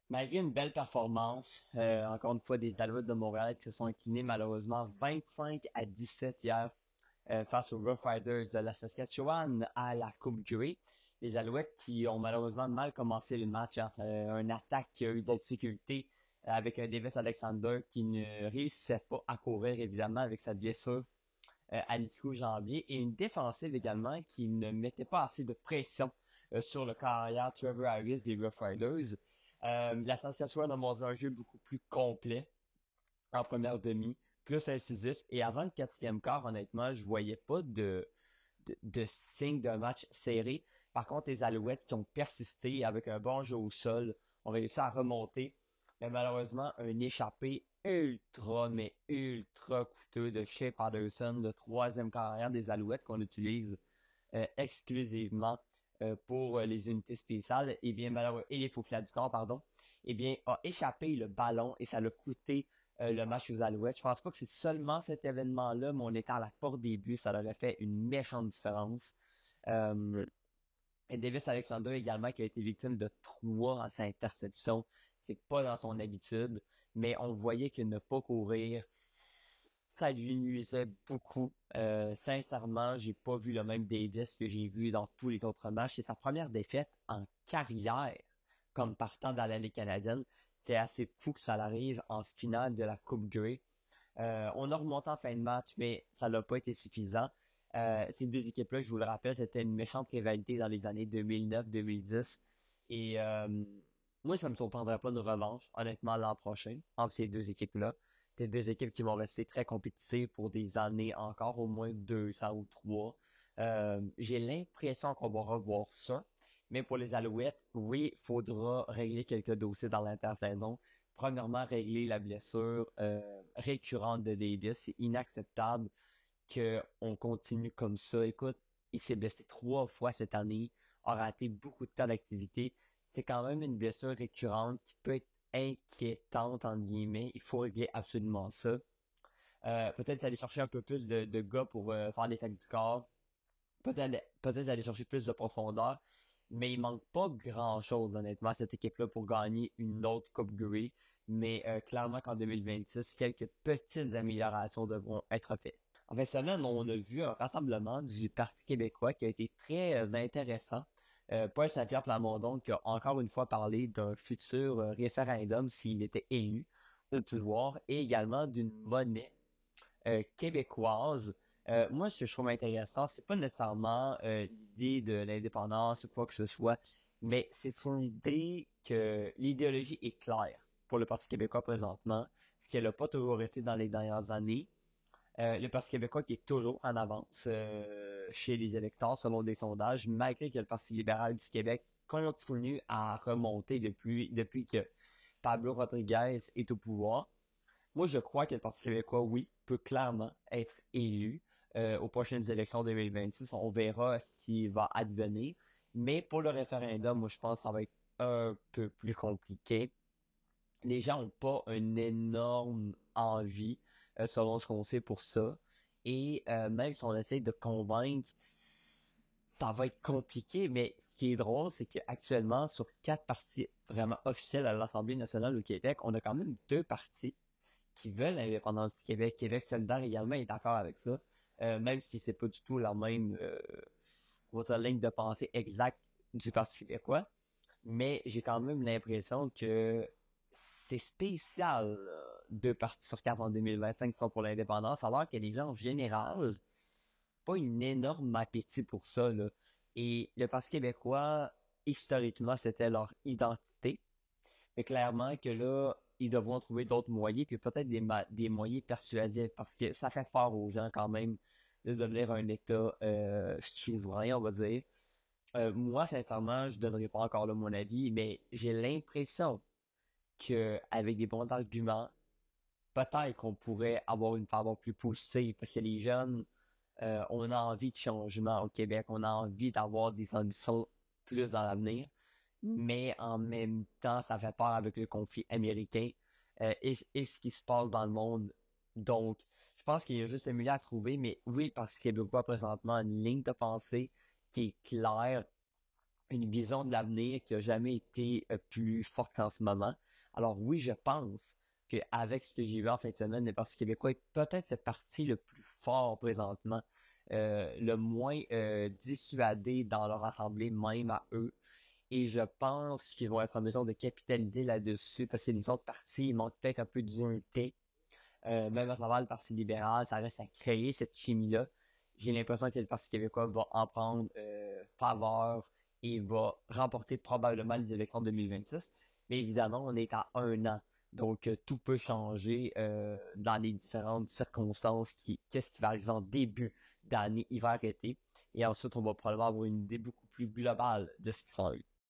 Malgré une belle performance, encore une fois, des Alouettes de Montréal qui se sont inclinés malheureusement 25-17 hier face aux Rough Riders de la Saskatchewan à la Coupe Grey. Les Alouettes qui ont malheureusement mal commencé le match, hein. Une attaque qui a eu des difficultés avec un Davis Alexander qui ne réussissait pas à courir évidemment avec sa blessure à l'ischio-jambier et une défensive également qui ne mettait pas assez de pression sur le carrière Trevor Harris des Rough Riders. La Saskatchewan a montré un jeu beaucoup plus complet en première demi, plus incisif. Et avant le quatrième quart, honnêtement, je voyais pas de signe d'un match serré. Par contre, les Alouettes qui ont persisté avec un bon jeu au sol, ont réussi à remonter. Mais malheureusement, un échappé ultra, mais ultra coûteux de Shea Patterson, le troisième carrière des Alouettes qu'on utilise exclusivement pour les unités spéciales, et bien et les faux flancs du corps, pardon, et bien a échappé le ballon et ça l'a coûté le match aux Alouettes. Je pense pas que c'est seulement cet événement-là, mais on était à la porte des buts, ça aurait fait une méchante différence. Euh, et Davis Alexander également qui a été victime de trois interceptions. C'est pas dans son habitude, mais on voyait que ne pas courir, ça lui nuisait beaucoup. Sincèrement, j'ai pas vu le même Davis que j'ai vu dans tous les autres matchs. C'est sa première défaite en carrière comme partant dans la Ligue canadienne. C'est assez fou que ça arrive en finale de la Coupe Grey. On a remonté en fin de match, mais ça n'a pas été suffisant. Ces deux équipes-là, je vous le rappelle, c'était une méchante rivalité dans les années 2009-2010. Et moi, ça ne me surprendrait pas de revanche, honnêtement, l'an prochain, entre ces deux équipes-là. C'est deux équipes qui vont rester très compétitives pour des années encore, au moins 200 ou 3. J'ai l'impression qu'on va revoir ça. Mais pour les Alouettes, oui, il faudra régler quelques dossiers dans l'intersaison. Premièrement, régler la blessure récurrente de Davis. C'est inacceptable qu'on continue comme ça. Écoute, il s'est blessé trois fois cette année, a raté beaucoup de temps d'activité. C'est quand même une blessure récurrente qui peut être inquiétante, entre guillemets. Il faut régler absolument ça. Peut-être aller chercher un peu plus de gars pour faire des sacs du corps. Peut-être aller chercher plus de profondeur. Mais il manque pas grand-chose, honnêtement, à cette équipe-là pour gagner une autre Coupe Grey. Mais clairement qu'en 2026, quelques petites améliorations devront être faites. En fait, semaine, on a vu un rassemblement du Parti québécois qui a été très intéressant. Paul Saint-Pierre Plamondon qui a encore une fois parlé d'un futur référendum s'il était élu au pouvoir et également d'une monnaie québécoise. Moi, ce que je trouve intéressant, c'est pas nécessairement l'idée de l'indépendance ou quoi que ce soit, mais c'est une idée que l'idéologie est claire pour le Parti québécois présentement, ce qu'elle n'a pas toujours été dans les dernières années. Le Parti québécois qui est toujours en avance chez les électeurs selon des sondages, malgré que le Parti libéral du Québec continue à remonter depuis que Pablo Rodriguez est au pouvoir. Moi, je crois que le Parti québécois, oui, peut clairement être élu aux prochaines élections 2026. On verra ce qui va advenir. Mais pour le référendum, moi, je pense que ça va être un peu plus compliqué. Les gens n'ont pas une énorme envie, selon ce qu'on sait pour ça. Et même si on essaie de convaincre, ça va être compliqué. Mais ce qui est drôle, c'est qu'actuellement, sur quatre partis vraiment officiels à l'Assemblée nationale au Québec, on a quand même deux partis qui veulent l'indépendance du Québec. Québec solidaire également est d'accord avec ça, même si c'est pas du tout la même ligne de pensée exacte du Parti québécois. Mais j'ai quand même l'impression que c'est spécial, deux partis sur quatre en 2025 qui sont pour l'indépendance, alors que les gens en général, pas une énorme appétit pour ça, là. Et le Parti québécois, historiquement, c'était leur identité. Mais clairement que là, ils devront trouver d'autres moyens, puis peut-être des moyens persuasifs, parce que ça fait fort aux gens quand même de devenir un État souverain, on va dire. Moi, sincèrement, je donnerai pas encore là mon avis, mais j'ai l'impression que avec des bons arguments, peut-être qu'on pourrait avoir une faveur plus positive, parce que les jeunes, on a envie de changement au Québec, on a envie d'avoir des ambitions plus dans l'avenir mais en même temps, ça fait peur avec le conflit américain et ce qui se passe dans le monde. Donc, je pense qu'il y a juste un milieu à trouver, mais oui, parce que Québécois présentement a une ligne de pensée qui est claire une vision de l'avenir qui a jamais été plus forte qu'en ce moment. Alors oui, je pense qu'avec ce que j'ai vu en fin de semaine, le Parti québécois est peut-être le parti le plus fort présentement, le moins dissuadé dans leur assemblée, même à eux. Et je pense qu'ils vont être en mesure de capitaliser là-dessus parce que les autres partis, ils manquent peut-être un peu d'unité. Même à travers le Parti libéral, ça reste à créer cette chimie-là. J'ai l'impression que le Parti québécois va en prendre faveur et va remporter probablement les élections 2026. Mais évidemment, on est à un an. Donc, tout peut changer dans les différentes circonstances. Qu'est-ce qui va arriver en début d'année, hiver, été. Et ensuite, on va probablement avoir une idée beaucoup plus globale de ce qui s'en est.